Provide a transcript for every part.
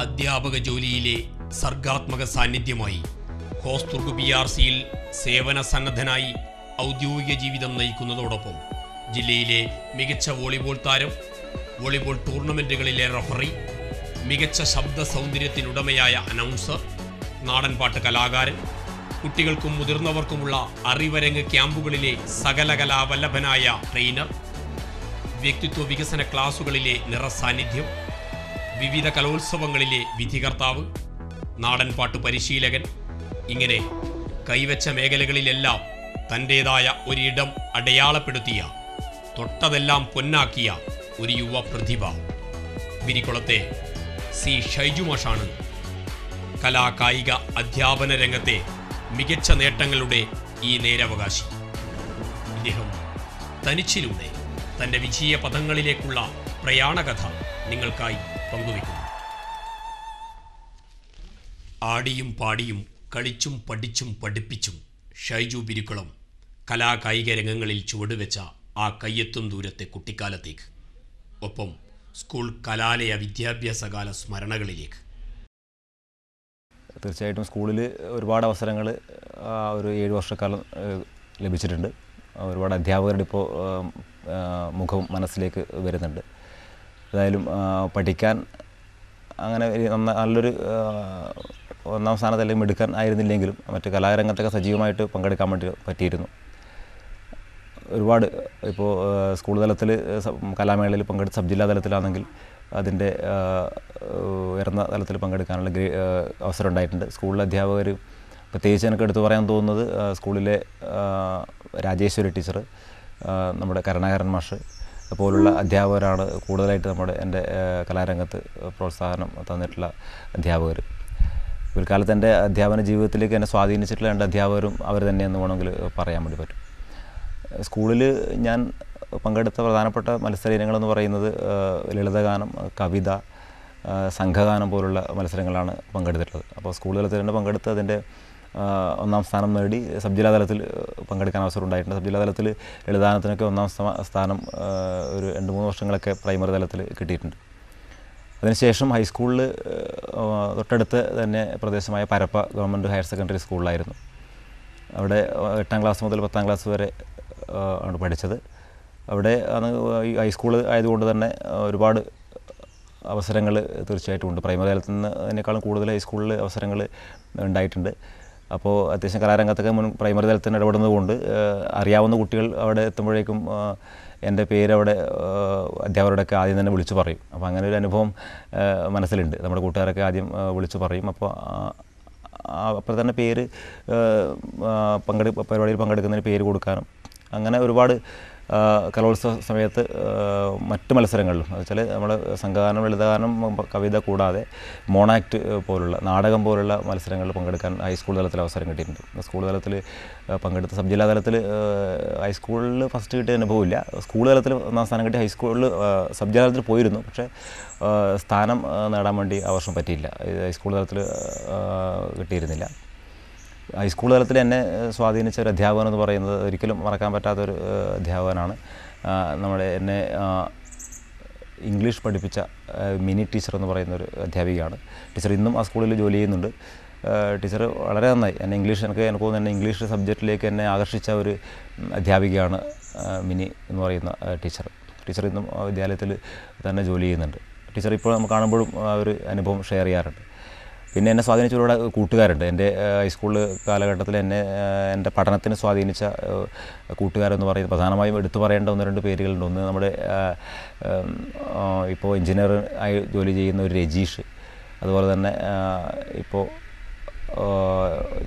അധ്യാപക ജോലിയിലെ സർഗാത്മക സാന്നിധ്യമായി ഹോസ്ദുർഗ് PRCയിൽ സേവന സന്നദ്ധനായി ഔദ്യോഗിക ജീവിതം നയിക്കുന്നതോടൊപ്പം ജില്ലയിലെ മികച്ച വോളിബോൾ താരം, വോളിബോൾ ടൂർണമെന്റുകളിലെ റഫറി, മികച്ച ശബ്ദ സൗന്ദര്യത്തിനുടമയായ അനൗൺസർ, നാടൻപാട്ട് കലാകാരൻ, കുട്ടികൾക്കും മുതിർന്നവർക്കുമുള്ള അറിവരങ്ങ് ക്യാമ്പുകളിലെ സകലകലാവല്ലഭനായ ട്രെയിനർ, വ്യക്തിത്വ വികസന ക്ലാസുകളിലെ നിറസാന്നിധ്യം, വിവിധ കലോത്സവങ്ങളിലെ വിധികർത്താവ്, നാടൻപാട്ട് പരിശീലകൻ, ഇങ്ങനെ കൈവച്ച മേഖലകളിലെല്ലാം തൻ്റേതായ ഒരിടം അടയാളപ്പെടുത്തിയ, തൊട്ടതെല്ലാം പൊന്നാക്കിയ ഒരു യുവ പ്രതിഭ വിരിക്കുളത്തെ സി ഷൈജു മാഷാണ് കലാകായിക അധ്യാപന രംഗത്തെ മികച്ച നേട്ടങ്ങളുടെ ഈ നേരവകാശി. ഇദ്ദേഹം തനിച്ചിലൂടെ തൻ്റെ വിജയ പദങ്ങളിലേക്കുള്ള പ്രയാണകഥ നിങ്ങൾക്കായി പങ്കുവെക്കുന്നു. ആടിയും പാടിയും കളിച്ചും പഠിച്ചും പഠിപ്പിച്ചും ഷൈജു വിരിക്കുളം കലാകായിക രംഗങ്ങളിൽ ചുവടുവെച്ച ആ കയ്യെത്തും ദൂരത്തെ കുട്ടിക്കാലത്തേക്ക്, ഒപ്പം സ്കൂൾ കലാലയ വിദ്യാഭ്യാസകാല സ്മരണകളിലേക്ക്. തീർച്ചയായിട്ടും സ്കൂളിൽ ഒരുപാട് അവസരങ്ങൾ ഒരു 7 വർഷക്കാലം ലഭിച്ചിട്ടുണ്ട്. ഒരുപാട് അധ്യാപകരുടെ ഇപ്പോൾ മുഖം മനസ്സിലേക്ക് വരുന്നുണ്ട്. ഏതായാലും പഠിക്കാൻ അങ്ങനെ നല്ലൊരു ഒന്നാം സ്ഥാനത്തല്ലെങ്കിൽ മിടുക്കാൻ ആയിരുന്നില്ലെങ്കിലും മറ്റ് കലാരംഗത്തൊക്കെ സജീവമായിട്ട് പങ്കെടുക്കാൻ വേണ്ടി പറ്റിയിരുന്നു. ഒരുപാട് ഇപ്പോൾ സ്കൂൾ തലത്തിൽ കലാമേളയിൽ പങ്കെടുത്ത് സബ് ജില്ലാ തലത്തിലാണെങ്കിൽ അതിൻ്റെ ഉയർന്ന തലത്തിൽ പങ്കെടുക്കാനുള്ള അവസരം ഉണ്ടായിട്ടുണ്ട്. സ്കൂളിലെ അധ്യാപകർ, പ്രത്യേകിച്ച് എനിക്ക് എടുത്തു പറയാൻ തോന്നുന്നത് സ്കൂളിലെ രാജേശ്വരി ടീച്ചർ, നമ്മുടെ കരുണാകരൻ മാഷ് പോലുള്ള അധ്യാപകരാണ് കൂടുതലായിട്ട് എൻ്റെ കലാരംഗത്ത് പ്രോത്സാഹനം തന്നിട്ടുള്ള അധ്യാപകർ. പിൽക്കാലത്ത് എൻ്റെ അധ്യാപന ജീവിതത്തിലേക്ക് എന്നെ സ്വാധീനിച്ചിട്ടുള്ള 2 അധ്യാപകരും അവർ തന്നെയെന്ന് വേണമെങ്കിൽ പറയാൻ വേണ്ടി പറ്റും. സ്കൂളിൽ ഞാൻ പങ്കെടുത്ത പ്രധാനപ്പെട്ട മത്സര ഇനങ്ങളെന്ന് പറയുന്നത് ലളിതഗാനം, കവിത, സംഘഗാനം പോലുള്ള മത്സരങ്ങളാണ് പങ്കെടുത്തിട്ടുള്ളത്. അപ്പോൾ സ്കൂൾ തലത്തിൽ തന്നെ പങ്കെടുത്ത് അതിൻ്റെ 1ാം സ്ഥാനം നേടി സബ് ജില്ലാ തലത്തിൽ പങ്കെടുക്കാൻ അവസരം ഉണ്ടായിട്ടുണ്ട്. സബ് ജില്ലാ തലത്തിൽ ലളിതഗാനത്തിനൊക്കെ 1ാം സ്ഥാനം ഒരു 2-3 വർഷങ്ങളൊക്കെ പ്രൈമറി തലത്തിൽ കിട്ടിയിട്ടുണ്ട്. അതിനുശേഷം ഹൈസ്കൂളിൽ തൊട്ടടുത്ത് തന്നെ പ്രദേശമായ പരപ്പ ഗവൺമെൻറ് ഹയർ സെക്കൻഡറി സ്കൂളിലായിരുന്നു. അവിടെ 8ാം ക്ലാസ് മുതൽ 10ാം ക്ലാസ് വരെ ആണ് പഠിച്ചത്. അവിടെ ഈ ഹൈസ്കൂൾ ആയതുകൊണ്ട് തന്നെ ഒരുപാട് അവസരങ്ങൾ തീർച്ചയായിട്ടും ഉണ്ട്. പ്രൈമറി തലത്തിൽ നിന്നതിനേക്കാളും കൂടുതൽ ഹൈസ്കൂളിൽ അവസരങ്ങൾ ഉണ്ടായിട്ടുണ്ട്. അപ്പോൾ അത്യാവശ്യം കലാരംഗത്തൊക്കെ പ്രൈമറി തലത്തിൽ ഇടപെടുന്നതുകൊണ്ട് അറിയാവുന്ന കുട്ടികൾ അവിടെ എത്തുമ്പോഴേക്കും എൻ്റെ പേര് അവിടെ അധ്യാപകരോടൊക്കെ ആദ്യം തന്നെ വിളിച്ചു പറയും. അപ്പോൾ അങ്ങനെ ഒരു അനുഭവം മനസ്സിലുണ്ട്. നമ്മുടെ കൂട്ടുകാരൊക്കെ ആദ്യം വിളിച്ചു പറയും. അപ്പോൾ തന്നെ പേര് പരിപാടിയിൽ പങ്കെടുക്കുന്നതിന് പേര് കൊടുക്കാനും അങ്ങനെ ഒരുപാട് കലോത്സവ സമയത്ത് മറ്റ് മത്സരങ്ങളിലും എന്നുവെച്ചാൽ നമ്മൾ സംഘഗാനം, ലളിതഗാനം, കവിത കൂടാതെ മോണാക്ട് പോലുള്ള നാടകം പോലുള്ള മത്സരങ്ങളിൽ പങ്കെടുക്കാൻ ഹൈസ്കൂൾ തലത്തിൽ അവസരം കിട്ടിയിട്ടുണ്ട്. സ്കൂൾ തലത്തിൽ പങ്കെടുത്ത സബ് ജില്ലാ തലത്തിൽ ഹൈസ്കൂളിൽ ഫസ്റ്റ് കിട്ടിയ അനുഭവമില്ല. സ്കൂൾ തലത്തിൽ 1ാം സ്ഥാനം കിട്ടി. ഹൈസ്കൂളിൽ സബ് ജില്ലാ തലത്തിൽ പോയിരുന്നു, പക്ഷേ സ്ഥാനം നേടാൻ വേണ്ടി ആ വർഷം പറ്റിയില്ല. ഹൈസ്കൂൾ തലത്തിൽ കിട്ടിയിരുന്നില്ല. ഹൈസ്കൂൾ തലത്തിൽ എന്നെ സ്വാധീനിച്ച ഒരു അധ്യാപകൻ എന്ന് പറയുന്നത് ഒരിക്കലും മറക്കാൻ പറ്റാത്തൊരു അധ്യാപകനാണ്. എന്നെ ഇംഗ്ലീഷ് പഠിപ്പിച്ച മിനി ടീച്ചർ എന്ന് പറയുന്ന ഒരു അധ്യാപികയാണ്. ടീച്ചർ ഇന്നും ആ സ്കൂളിൽ ജോലി ചെയ്യുന്നുണ്ട്. ടീച്ചർ വളരെ നന്നായി എനിക്ക് തോന്നുന്നു എന്നെ ഇംഗ്ലീഷ് സബ്ജക്റ്റിലേക്ക് എന്നെ ആകർഷിച്ച ഒരു അധ്യാപികയാണ് മിനി എന്ന് പറയുന്ന ടീച്ചർ ഇന്നും വിദ്യാലയത്തിൽ തന്നെ ജോലി ചെയ്യുന്നുണ്ട്. ടീച്ചർ ഇപ്പോൾ നമുക്ക് കാണുമ്പോഴും ആ ഒരു അനുഭവം ഷെയർ ചെയ്യാറുണ്ട്. പിന്നെ എന്നെ സ്വാധീനിച്ച ഒരുപാട് കൂട്ടുകാരുണ്ട്. എൻ്റെ ഹൈസ്കൂൾ കാലഘട്ടത്തിൽ എൻ്റെ പഠനത്തിന് സ്വാധീനിച്ച കൂട്ടുകാരെന്ന് പറയുന്നത് പ്രധാനമായും എടുത്തു പറയേണ്ട 1-2 പേരുകളുണ്ട്. ഒന്ന് നമ്മുടെ ഇപ്പോൾ എഞ്ചിനീയർ ആയി ജോലി ചെയ്യുന്ന ഒരു രജീഷ്, അതുപോലെ തന്നെ ഇപ്പോൾ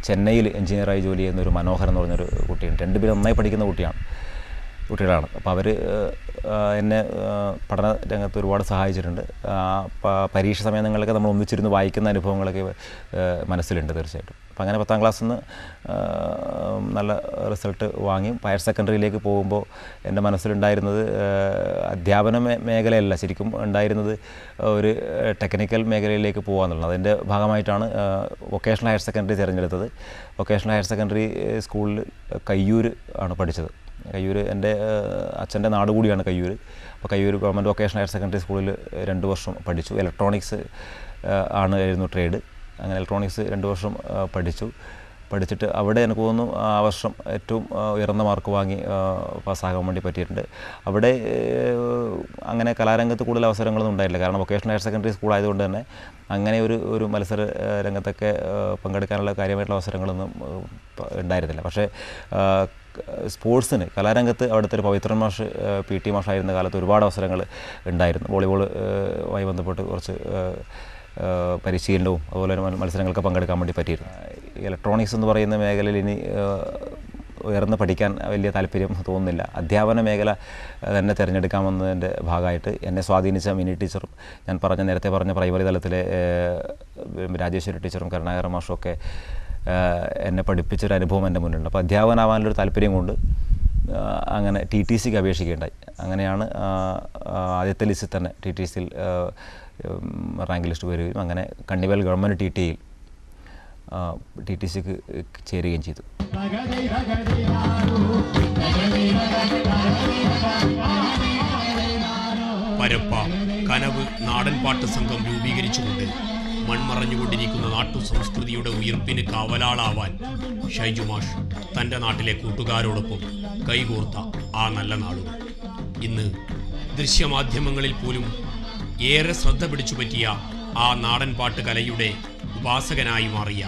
ചെന്നൈയിൽ എഞ്ചിനീയറായി ജോലി ചെയ്യുന്ന ഒരു മനോഹർ എന്ന് പറഞ്ഞൊരു കുട്ടിയുണ്ട്. 2 പേരും നന്നായി പഠിക്കുന്ന കുട്ടികളാണ്. അപ്പോൾ അവർ എന്നെ പഠന രംഗത്ത് ഒരുപാട് സഹായിച്ചിട്ടുണ്ട്. പരീക്ഷ സമയങ്ങളിലൊക്കെ നമ്മൾ ഒന്നിച്ചിരുന്ന് വായിക്കുന്ന അനുഭവങ്ങളൊക്കെ മനസ്സിലുണ്ട് തീർച്ചയായിട്ടും. അപ്പോൾ അങ്ങനെ 10ാം ക്ലാസ്സിൽ നിന്ന് നല്ല റിസൾട്ട് വാങ്ങി ഹയർ സെക്കൻഡറിയിലേക്ക് പോകുമ്പോൾ എൻ്റെ മനസ്സിലുണ്ടായിരുന്നത് അധ്യാപന മേഖലയല്ല, ശരിക്കും ഉണ്ടായിരുന്നത് ഒരു ടെക്നിക്കൽ മേഖലയിലേക്ക് പോകാമെന്നുള്ളത്. അതിൻ്റെ ഭാഗമായിട്ടാണ് വൊക്കേഷണൽ ഹയർ സെക്കൻഡറി തിരഞ്ഞെടുത്തത്. വൊക്കേഷണൽ ഹയർ സെക്കൻഡറി സ്കൂളിൽ കയ്യൂർ ആണ് പഠിച്ചത്. കയ്യൂർ എൻ്റെ അച്ഛൻ്റെ നാട് കൂടിയാണ് കയ്യൂർ. അപ്പോൾ Kayyur government vocational higher secondary സ്കൂളിൽ 2 വർഷം പഠിച്ചു. ഇലക്ട്രോണിക്സ് ആയിരുന്നു ട്രേഡ്. അങ്ങനെ ഇലക്ട്രോണിക്സ് 2 വർഷം പഠിച്ചിട്ട് അവിടെ എനിക്ക് തോന്നുന്നു ആ വർഷം ഏറ്റവും ഉയർന്ന മാർക്ക് വാങ്ങി പാസ്സാകാൻ വേണ്ടി പറ്റിയിട്ടുണ്ട്. അവിടെ അങ്ങനെ കലാരംഗത്ത് കൂടുതൽ അവസരങ്ങളൊന്നും ഉണ്ടായില്ല. കാരണം വൊക്കേഷണൽ ഹയർ സെക്കൻഡറി സ്കൂൾ ആയതുകൊണ്ട് തന്നെ അങ്ങനെ ഒരു മത്സര രംഗത്തൊക്കെ പങ്കെടുക്കാനുള്ള കാര്യമായിട്ടുള്ള അവസരങ്ങളൊന്നും ഉണ്ടായിരുന്നില്ല. പക്ഷേ സ്പോർട്സിന് കലാരംഗത്ത് അവിടുത്തെ ഒരു പവിത്രൻ മാഷ് PT മാഷായിരുന്ന കാലത്ത് ഒരുപാട് അവസരങ്ങൾ ഉണ്ടായിരുന്നു. വോളിബോളുമായി ബന്ധപ്പെട്ട് കുറച്ച് പരിശീലനവും അതുപോലെ മത്സരങ്ങൾക്ക് പങ്കെടുക്കാൻ വേണ്ടി പറ്റിയിരുന്നു. ഇലക്ട്രോണിക്സ് എന്ന് പറയുന്ന മേഖലയിൽ ഇനി ഉയർന്ന് പഠിക്കാൻ വലിയ താല്പര്യം തോന്നുന്നില്ല. അധ്യാപന മേഖല തന്നെ തിരഞ്ഞെടുക്കാമെന്നതിൻ്റെ ഭാഗമായിട്ട് എന്നെ സ്വാധീനിച്ച മിനി ടീച്ചറും ഞാൻ നേരത്തെ പറഞ്ഞ പ്രൈമറി തലത്തിലെ രാജേശ്വരി ടീച്ചറും കരുണാകരൻ മാഷും ഒക്കെ എന്നെ പഠിപ്പിച്ചൊരു അനുഭവം എൻ്റെ മുന്നിലുണ്ട്. അപ്പോൾ അധ്യാപകനാവാനുള്ളൊരു താല്പര്യം കൊണ്ട് അങ്ങനെ TTCക്ക് അപേക്ഷിക്കുകയുണ്ടായി. അങ്ങനെയാണ് ആദ്യത്തെ ലിസ്റ്റിൽ തന്നെ TTCയിൽ റാങ്ക് ലിസ്റ്റ് വരികയും അങ്ങനെ കണ്ണിവൽ ഗവൺമെൻറ് TTയിൽ TTCക്ക് ചേരുകയും ചെയ്തു. പരപ്പ കനവ് നാടൻപാട്ട് സംഘം രൂപീകരിച്ചുകൊണ്ട് മൺമറഞ്ഞുകൊണ്ടിരിക്കുന്ന നാട്ടു സംസ്കൃതിയുടെ ഉയർപ്പിന് കാവലാളാവാൻ ഷൈജു മാഷ് തൻ്റെ നാട്ടിലെ കൂട്ടുകാരോടൊപ്പം കൈകോർത്ത ആ നല്ല നാളുകൾ ഇന്ന് ദൃശ്യമാധ്യമങ്ങളിൽ പോലും ഏറെ ശ്രദ്ധ പിടിച്ചു പറ്റിയ ആ നാടൻപാട്ട് കലയുടെ ഉപാസകനായി മാറിയ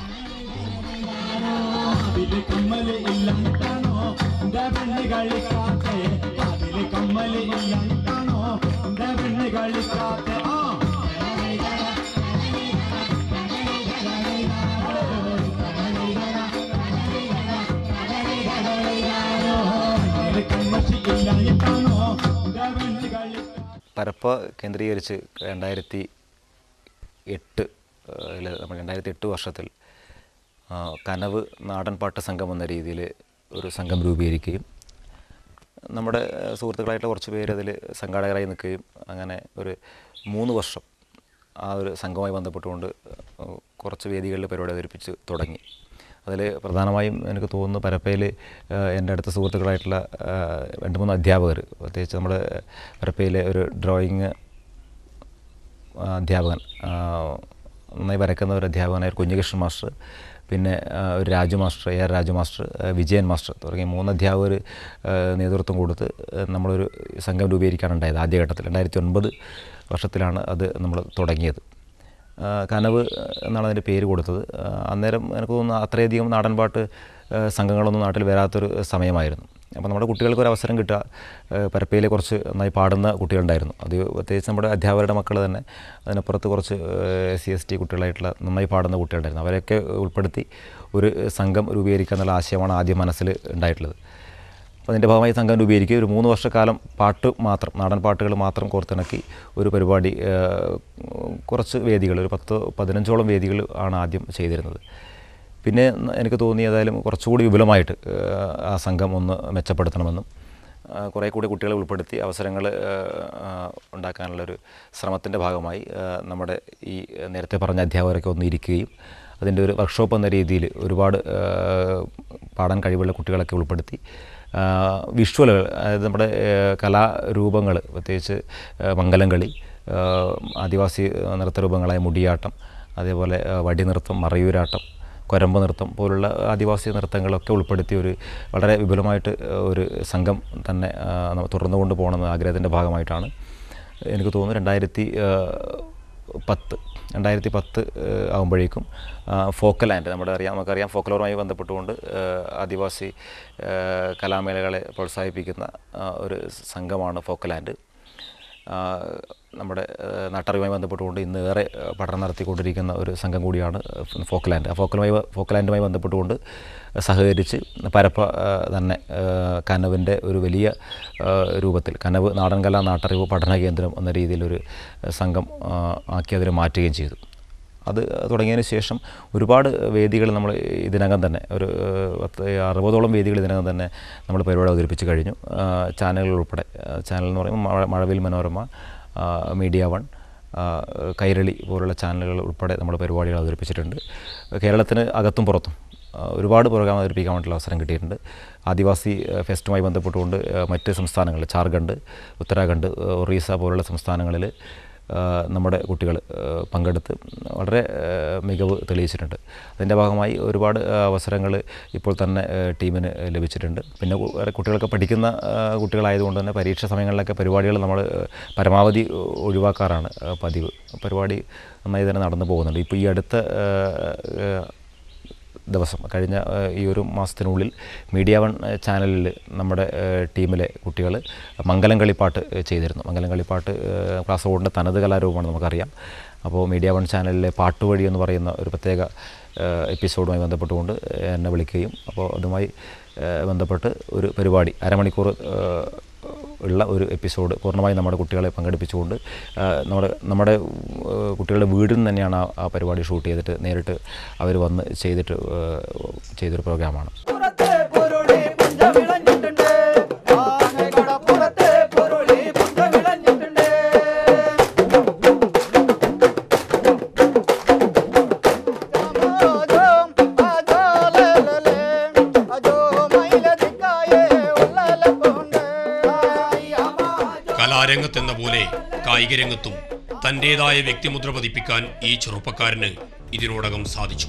പരപ്പ കേന്ദ്രീകരിച്ച് 2008 വർഷത്തിൽ കനവ് നാടൻപാട്ട് സംഘം എന്ന രീതിയിൽ ഒരു സംഘം രൂപീകരിക്കുകയും നമ്മുടെ സുഹൃത്തുക്കളായിട്ടുള്ള കുറച്ച് പേര് അതിൽ സംഘാടകരായി നിൽക്കുകയും അങ്ങനെ ഒരു 3 വർഷം ആ ഒരു സംഘവുമായി ബന്ധപ്പെട്ടുകൊണ്ട് കുറച്ച് വേദികളിൽ പരിപാടി അവതരിപ്പിച്ച് തുടങ്ങി. അതിൽ പ്രധാനമായും എനിക്ക് തോന്നുന്നു പരപ്പയിൽ എൻ്റെ അടുത്ത സുഹൃത്തുക്കളായിട്ടുള്ള 2-3 അധ്യാപകർ, പ്രത്യേകിച്ച് നമ്മുടെ പരപ്പയിലെ ഒരു ഡ്രോയിങ് അധ്യാപകൻ, നന്നായി വരയ്ക്കുന്ന ഒരു അധ്യാപകനായ കുഞ്ഞികൃഷ്ണൻ മാസ്റ്റർ, പിന്നെ ഒരു Raju master, AR Raju master, Vijayan master തുടങ്ങിയ 3 അധ്യാപകർ നേതൃത്വം കൊടുത്ത് നമ്മളൊരു സംഘം രൂപീകരിക്കാനുണ്ടായത്. ആദ്യഘട്ടത്തിൽ 2009 വർഷത്തിലാണ് അത് നമ്മൾ തുടങ്ങിയത്. കനവ് എന്നാണ് അതിൻ്റെ പേര് കൊടുത്തത്. അന്നേരം എനിക്ക് തോന്നുന്നു അത്രയധികം നാടൻപാട്ട് സംഘങ്ങളൊന്നും നാട്ടിൽ വരാത്തൊരു സമയമായിരുന്നു. അപ്പോൾ നമ്മുടെ കുട്ടികൾക്ക് ഒരു അവസരം കിട്ടുക, പരപ്പയിൽ കുറച്ച് നന്നായി പാടുന്ന കുട്ടികളുണ്ടായിരുന്നു. അത് പ്രത്യേകിച്ച് നമ്മുടെ അധ്യാപകരുടെ മക്കൾ തന്നെ, അതിനപ്പുറത്ത് കുറച്ച് SC/ST കുട്ടികളായിട്ടുള്ള നന്നായി പാടുന്ന കുട്ടികളുണ്ടായിരുന്നു. അവരെയൊക്കെ ഉൾപ്പെടുത്തി ഒരു സംഘം രൂപീകരിക്കുക എന്നുള്ള ആശയമാണ് ആദ്യം മനസ്സിൽ ഉണ്ടായിട്ടുള്ളത്. അപ്പോൾ അതിൻ്റെ ഭാഗമായി സംഘം രൂപീകരിക്കുക, ഒരു 3 വർഷക്കാലം പാട്ട് മാത്രം, നാടൻ പാട്ടുകൾ മാത്രം കോർത്തിണക്കി ഒരു പരിപാടി, കുറച്ച് വേദികൾ, ഒരു 10-15ഓളം വേദികൾ ആണ് ആദ്യം ചെയ്തിരുന്നത്. പിന്നെ എനിക്ക് തോന്നി ഏതായാലും കുറച്ചുകൂടി വിപുലമായിട്ട് ആ സംഘം ഒന്ന് മെച്ചപ്പെടുത്തണമെന്നും കുറേ കൂടി കുട്ടികളെ ഉൾപ്പെടുത്തി അവസരങ്ങൾ ഉണ്ടാക്കാനുള്ളൊരു ശ്രമത്തിൻ്റെ ഭാഗമായി നമ്മുടെ ഈ നേരത്തെ പറഞ്ഞ അധ്യാപകരൊക്കെ ഒന്ന് ഇരിക്കുകയും അതിൻ്റെ ഒരു വർക്ക്ഷോപ്പ് എന്ന രീതിയിൽ ഒരുപാട് പാടാൻ കഴിവുള്ള കുട്ടികളൊക്കെ ഉൾപ്പെടുത്തി വിഷ്വലുകൾ, അതായത് നമ്മുടെ കലാരൂപങ്ങൾ, പ്രത്യേകിച്ച് മംഗലം കളി, ആദിവാസി നൃത്തരൂപങ്ങളായ മുടിയാട്ടം, അതേപോലെ വടിനൃത്തം, മറയൂരാട്ടം, കൊരമ്പ് നൃത്തം പോലുള്ള ആദിവാസി നൃത്തങ്ങളൊക്കെ ഉൾപ്പെടുത്തി ഒരു വളരെ വിപുലമായിട്ട് ഒരു സംഘം തന്നെ തുടർന്നു കൊണ്ട് പോകണമെന്ന ആഗ്രഹത്തിൻ്റെ ഭാഗമായിട്ടാണ് എനിക്ക് തോന്നുന്നു 2010 ആകുമ്പോഴേക്കും ഫോക്കലാൻഡ്, നമുക്കറിയാം ഫോക്കലോറുമായി ബന്ധപ്പെട്ടുകൊണ്ട് ആദിവാസി കലാമേളകളെ പ്രോത്സാഹിപ്പിക്കുന്ന ഒരു സംഘമാണ് ഫോക്കലാൻഡ്. നമ്മുടെ നാട്ടറിവുമായി ബന്ധപ്പെട്ടുകൊണ്ട് ഇന്ന് ഏറെ പഠനം നടത്തിക്കൊണ്ടിരിക്കുന്ന ഒരു സംഘം കൂടിയാണ് ഫോക്കലാൻഡ്. ആ ഫോക്കലാൻഡുമായി ബന്ധപ്പെട്ടുകൊണ്ട് സഹകരിച്ച് പരപ്പ തന്നെ കനവിൻ്റെ ഒരു വലിയ രൂപത്തിൽ കനവ് നാടൻകല നാട്ടറിവ് പഠന കേന്ദ്രം എന്ന രീതിയിലൊരു സംഘം ആക്കി അതിനെ മാറ്റുകയും ചെയ്തു. അത് തുടങ്ങിയതിന് ശേഷം ഒരുപാട് വേദികൾ നമ്മൾ ഇതിനകം തന്നെ ഒരു 60ഓളം വേദികൾ ഇതിനകം തന്നെ നമ്മൾ പരിപാടി അവതരിപ്പിച്ച് കഴിഞ്ഞു. ചാനലുകൾ ഉൾപ്പെടെ, ചാനൽ എന്ന് പറയുമ്പോൾ മഴവിൽ മനോരമ, മീഡിയ 1, കൈരളി പോലുള്ള ചാനലുകൾ ഉൾപ്പെടെ നമ്മൾ പരിപാടികൾ അവതരിപ്പിച്ചിട്ടുണ്ട്. കേരളത്തിന് അകത്തും പുറത്തും ഒരുപാട് പ്രോഗ്രാം അവതരിപ്പിക്കാൻ വേണ്ടിയുള്ള അവസരം കിട്ടിയിട്ടുണ്ട്. ആദിവാസി ഫെസ്റ്റുമായി ബന്ധപ്പെട്ടുകൊണ്ട് മറ്റ് സംസ്ഥാനങ്ങളിൽ, ജാർഖണ്ഡ്, ഉത്തരാഖണ്ഡ്, ഒറീസ പോലുള്ള സംസ്ഥാനങ്ങളിൽ നമ്മുടെ കുട്ടികൾ പങ്കെടുത്ത് വളരെ മികവ് തെളിയിച്ചിട്ടുണ്ട്. അതിൻ്റെ ഭാഗമായി ഒരുപാട് അവസരങ്ങൾ ഇപ്പോൾ തന്നെ ടീമിന് ലഭിച്ചിട്ടുണ്ട്. പിന്നെ കുട്ടികളൊക്കെ പഠിക്കുന്ന കുട്ടികളായതുകൊണ്ട് തന്നെ പരീക്ഷ സമയങ്ങളിലൊക്കെ പരിപാടികൾ നമ്മൾ പരമാവധി ഒഴിവാക്കാറാണ് പതിവ്. പരിപാടി നന്നായി തന്നെ നടന്നു പോകുന്നുണ്ട്. ഇപ്പോൾ ഈ അടുത്ത ദിവസം കഴിഞ്ഞ ഈ ഒരു മാസത്തിനുള്ളിൽ മീഡിയ വൺ ചാനലിൽ നമ്മുടെ ടീമിലെ കുട്ടികൾ മംഗലം കളിപ്പാട്ട് ചെയ്തിരുന്നു. മംഗലം കളിപ്പാട്ട് കാസർഗോഡിൻ്റെ തനത് കലാരൂപമാണ് നമുക്കറിയാം. അപ്പോൾ മീഡിയ വൺ ചാനലിലെ പാട്ടുവഴി എന്ന് പറയുന്ന ഒരു പ്രത്യേക എപ്പിസോഡുമായി ബന്ധപ്പെട്ടുകൊണ്ട് എന്നെ വിളിക്കുകയും അപ്പോൾ അതുമായി ബന്ധപ്പെട്ട് ഒരു പരിപാടി അരമണിക്കൂർ ഉള്ള ഒരു എപ്പിസോഡ് പൂർണ്ണമായും നമ്മുടെ കുട്ടികളെ പങ്കെടുപ്പിച്ചുകൊണ്ട് നമ്മുടെ കുട്ടികളുടെ വീടിൽ നിന്ന് തന്നെയാണ് ആ പരിപാടി ഷൂട്ട് ചെയ്തിട്ട് നേരിട്ട് അവർ വന്ന് ചെയ്തൊരു പ്രോഗ്രാമാണ്. കലാരംഗത്തെന്ന പോലെ കായികരംഗത്തും തൻ്റേതായ വ്യക്തിമുദ്ര പതിപ്പിക്കാൻ ഈ ചെറുപ്പക്കാരന് ഇതിനോടകം സാധിച്ചു.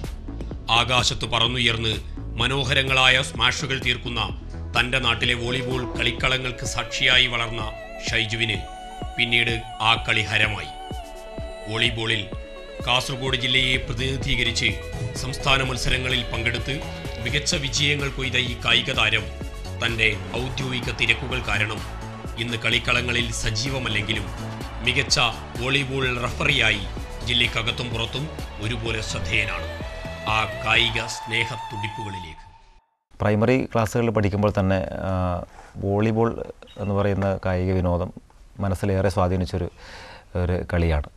ആകാശത്ത് പറന്നുയർന്ന് മനോഹരങ്ങളായ സ്മാഷുകൾ തീർക്കുന്ന തൻ്റെ നാട്ടിലെ വോളിബോൾ കളിക്കളങ്ങൾക്ക് സാക്ഷിയായി വളർന്ന ഷൈജുവിന് പിന്നീട് ആ കളി ഹരമായി. വോളിബോളിൽ കാസർഗോഡ് ജില്ലയെ പ്രതിനിധീകരിച്ച് സംസ്ഥാന മത്സരങ്ങളിൽ പങ്കെടുത്ത് മികച്ച വിജയങ്ങൾ കൊയ്ത ഈ കായിക താരം തൻ്റെ ഔദ്യോഗിക തിരക്കുകൾ കാരണം ഇന്ന് കളിക്കളങ്ങളിൽ സജീവമല്ലെങ്കിലും മികച്ച വോളിബോൾ റഫറിയായി ജില്ലയ്ക്കകത്തും പുറത്തും ഒരുപോലെ ശ്രദ്ധേയനാണ്. ആ കായിക സ്നേഹത്തുടിപ്പുകളിലേക്ക് പ്രൈമറി ക്ലാസ്സുകളിൽ പഠിക്കുമ്പോൾ തന്നെ വോളിബോൾ എന്ന് പറയുന്ന കായിക വിനോദം മനസ്സിലേറെ സ്വാധീനിച്ചൊരു കളിയാണ്.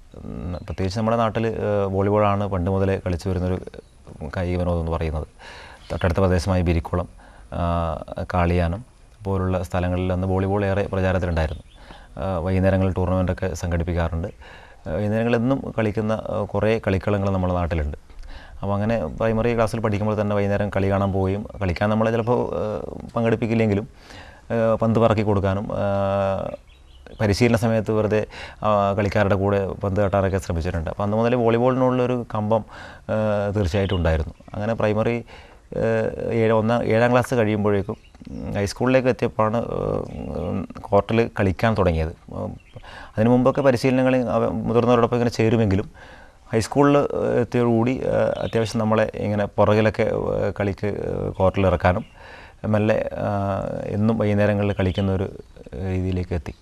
പ്രത്യേകിച്ച് നമ്മുടെ നാട്ടിൽ വോളിബോളാണ് പണ്ട് മുതലേ കളിച്ചു വരുന്നൊരു കായിക വിനോദം എന്ന് പറയുന്നത്. തൊട്ടടുത്ത പ്രദേശമായ ബിരിക്കുളം, കാളിയാനം പോലുള്ള സ്ഥലങ്ങളിൽ അന്ന് വോളിബോൾ ഏറെ പ്രചാരത്തിലുണ്ടായിരുന്നു. വൈകുന്നേരങ്ങളിൽ ടൂർണമെൻറ്റൊക്കെ സംഘടിപ്പിക്കാറുണ്ട്. വൈകുന്നേരങ്ങളെന്നും കളിക്കുന്ന കുറേ കളിക്കളങ്ങൾ നമ്മുടെ നാട്ടിലുണ്ട്. അപ്പോൾ അങ്ങനെ പ്രൈമറി ക്ലാസ്സിൽ പഠിക്കുമ്പോൾ തന്നെ വൈകുന്നേരം കളി കാണാൻ പോവുകയും കളിക്കാൻ നമ്മളെ ചിലപ്പോൾ പങ്കെടുപ്പിക്കില്ലെങ്കിലും പന്ത് പറക്കി കൊടുക്കാനും പരിശീലന സമയത്ത് വെറുതെ കളിക്കാരുടെ കൂടെ പന്ത് തട്ടാനൊക്കെ ശ്രമിച്ചിട്ടുണ്ട്. അപ്പോൾ അന്ന് മുതൽ വോളിബോളിനുള്ളൊരു കമ്പം തീർച്ചയായിട്ടും ഉണ്ടായിരുന്നു. അങ്ങനെ പ്രൈമറി 7ാം ക്ലാസ് കഴിയുമ്പോഴേക്കും ഹൈസ്കൂളിലേക്ക് എത്തിയപ്പോഴാണ് കോർട്ടിൽ കളിക്കാൻ തുടങ്ങിയത്. അതിനു മുമ്പൊക്കെ പരിശീലനങ്ങളിൽ മുതിർന്നവരോടൊപ്പം ഇങ്ങനെ ചേരുമെങ്കിലും ഹൈസ്കൂളിൽ എത്തിയോടുകൂടി അത്യാവശ്യം നമ്മളെ ഇങ്ങനെ പുറകിലൊക്കെ കളിക്ക് കോർട്ടിൽ ഇറക്കാനും മെല്ലെ എന്നും വൈകുന്നേരങ്ങളിൽ കളിക്കുന്ന ഒരു രീതിയിലേക്ക് എത്തി.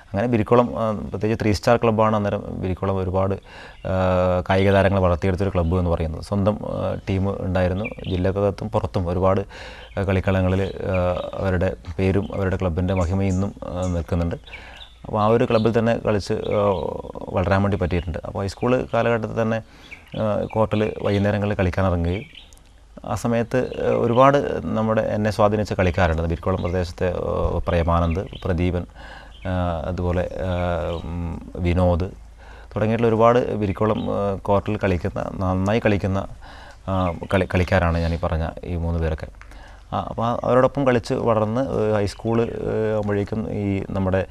അങ്ങനെ ബിരിക്കുളം പ്രത്യേകിച്ച് 3 സ്റ്റാർ ക്ലബ്ബാണ് അന്നേരം ബിരിക്കുളം ഒരുപാട് കായിക താരങ്ങൾ വളർത്തിയെടുത്തൊരു ക്ലബ്ബ് എന്ന് പറയുന്നത്. സ്വന്തം ടീം ഉണ്ടായിരുന്നു. ജില്ലക്കകത്തും പുറത്തും ഒരുപാട് കളിക്കളങ്ങളിൽ അവരുടെ പേരും അവരുടെ ക്ലബിൻ്റെ മഹിമയും ഇന്നും നിൽക്കുന്നുണ്ട്. അപ്പോൾ ആ ഒരു ക്ലബ്ബിൽ തന്നെ കളിച്ച് വളരാൻ വേണ്ടി പറ്റിയിട്ടുണ്ട്. അപ്പോൾ ഹൈസ്കൂൾ കാലഘട്ടത്തിൽ തന്നെ കോർട്ടിൽ വൈകുന്നേരങ്ങളിൽ കളിക്കാനിറങ്ങുകയും ആ സമയത്ത് ഒരുപാട് എന്നെ സ്വാധീനിച്ച കളിക്കാരുണ്ട്. ബിരിക്കുളം പ്രദേശത്തെ പ്രേമാനന്ദ്, പ്രദീപൻ, അതുപോലെ വിനോദ് തുടങ്ങിയിട്ടുള്ള ഒരുപാട് ബിരിക്കുളം കോർട്ടിൽ നന്നായി കളിക്കുന്ന കളിക്കാരാണ് ഞാനീ പറഞ്ഞ ഈ 3 പേരൊക്കെ. അപ്പോൾ അവരോടൊപ്പം കളിച്ച് വളർന്ന് ഹൈസ്കൂള് ആകുമ്പോഴേക്കും ഈ നമ്മുടെ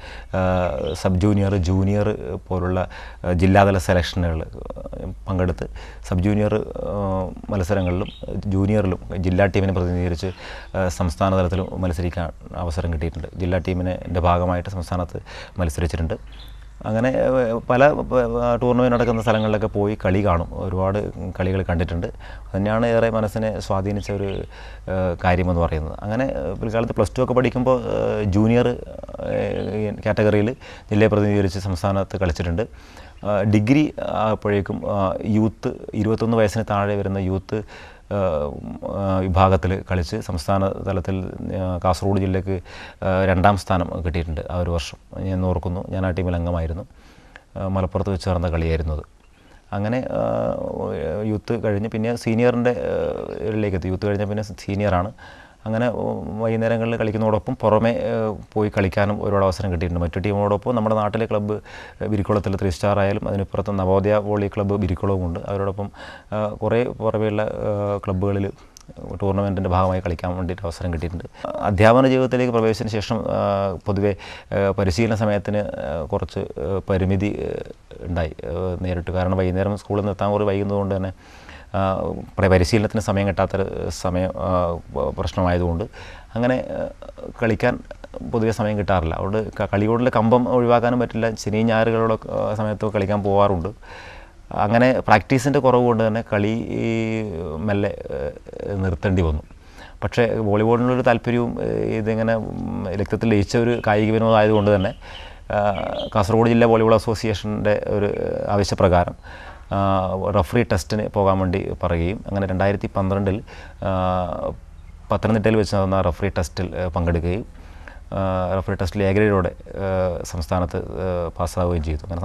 സബ് ജൂനിയർ, ജൂനിയർ പോലുള്ള ജില്ലാതല സെലക്ഷനുകൾ പങ്കെടുത്ത് സബ് ജൂനിയർ മത്സരങ്ങളിലും ജൂനിയറിലും ജില്ലാ ടീമിനെ പ്രതിനിധീകരിച്ച് സംസ്ഥാന തലത്തിലും മത്സരിക്കാൻ അവസരം കിട്ടിയിട്ടുണ്ട്. ജില്ലാ ടീമിൻ്റെ ഭാഗമായിട്ട് സംസ്ഥാനത്ത് മത്സരിച്ചിട്ടുണ്ട്. അങ്ങനെ പല ടൂർണമെൻറ്റ് നടക്കുന്ന സ്ഥലങ്ങളിലൊക്കെ പോയി കളി കാണും. ഒരുപാട് കളികൾ കണ്ടിട്ടുണ്ട്. തന്നെയാണ് ഏറെ മനസ്സിനെ സ്വാധീനിച്ച ഒരു കാര്യമെന്ന് പറയുന്നത്. അങ്ങനെ പിൽക്കാലത്ത് +2 ഒക്കെ പഠിക്കുമ്പോൾ ജൂനിയർ കാറ്റഗറിയിൽ ജില്ലയെ പ്രതിനിധീകരിച്ച് സംസ്ഥാനത്ത് കളിച്ചിട്ടുണ്ട്. ഡിഗ്രി ആയപ്പോഴേക്കും യൂത്ത് 21 വയസ്സിന് താഴെ വരുന്ന യൂത്ത് വിഭാഗത്തിൽ കളിച്ച് സംസ്ഥാന തലത്തിൽ കാസർഗോഡ് ജില്ലയ്ക്ക് 2ാം സ്ഥാനം കിട്ടിയിട്ടുണ്ട് ആ ഒരു വർഷം. ഞാൻ ഓർക്കുന്നു, ഞാൻ ആ ടീമിൽ അംഗമായിരുന്നു. മലപ്പുറത്ത് വെച്ച് നടന്ന കളിയായിരുന്നു അത്. അങ്ങനെ യൂത്ത് കഴിഞ്ഞ് പിന്നെ സീനിയറിൻ്റെ ഇതിലേക്ക് എത്തി. യൂത്ത് കഴിഞ്ഞാൽ പിന്നെ സീനിയറാണ്. അങ്ങനെ വൈകുന്നേരങ്ങളിൽ കളിക്കുന്നതോടൊപ്പം പുറമെ പോയി കളിക്കാനും ഒരുപാട് അവസരം കിട്ടിയിട്ടുണ്ട്. മറ്റു ടീമിനോടൊപ്പം നമ്മുടെ നാട്ടിലെ ക്ലബ്ബ് ബിരിക്കുളത്തിൽ 3 സ്റ്റാർ ആയാലും അതിനിപ്പുറത്ത് നവോദയ വോളി ക്ലബ്ബ് ബിരിക്കുളവും ഉണ്ട്. അവരോടൊപ്പം കുറേ പുറമെയുള്ള ക്ലബ്ബുകളിൽ ടൂർണമെൻറ്റിൻ്റെ ഭാഗമായി കളിക്കാൻ വേണ്ടിയിട്ട് അവസരം കിട്ടിയിട്ടുണ്ട്. അധ്യാപന ജീവിതത്തിലേക്ക് പ്രവേശിച്ചതിന് ശേഷം പൊതുവെ പരിശീലന സമയത്തിന് കുറച്ച് പരിമിതി ഉണ്ടായി നേരിട്ട്. കാരണം വൈകുന്നേരം സ്കൂളിൽ നിന്ന് എത്താൻ കുറേ വൈകുന്നതുകൊണ്ട് തന്നെ പരിശീലനത്തിന് സമയം കിട്ടാത്തൊരു പ്രശ്നമായതുകൊണ്ട് അങ്ങനെ കളിക്കാൻ പൊതുവെ സമയം കിട്ടാറില്ല. അതുകൊണ്ട് കളിയോടുള്ള കമ്പം ഒഴിവാക്കാനും പറ്റില്ല. ശനി ഞായറുകളുടെ സമയത്ത് കളിക്കാൻ പോകാറുണ്ട്. അങ്ങനെ പ്രാക്ടീസിൻ്റെ കുറവ് കൊണ്ട് തന്നെ കളി മെല്ലെ നിർത്തേണ്ടി വന്നു. പക്ഷേ വോളിബോളിനൊരു താല്പര്യവും ഇതിങ്ങനെ രക്തത്തിൽ ലയിച്ച ഒരു കായിക വിനോദമായതുകൊണ്ട് തന്നെ കാസർഗോഡ് ജില്ലാ വോളിബോൾ അസോസിയേഷൻ്റെ ഒരു ആവശ്യപ്രകാരം റഫറി ടെസ്റ്റിന് പോകാൻ വേണ്ടി പറയുകയും അങ്ങനെ 2012 പത്തനംതിട്ടയിൽ വെച്ച് നടന്ന റഫറി ടെസ്റ്റിൽ പങ്കെടുക്കുകയും റഫറി ടെസ്റ്റിൽ എ ഗ്രേഡോടെ സംസ്ഥാനത്ത് പാസ്സാവുകയും ചെയ്തു. അങ്ങനെ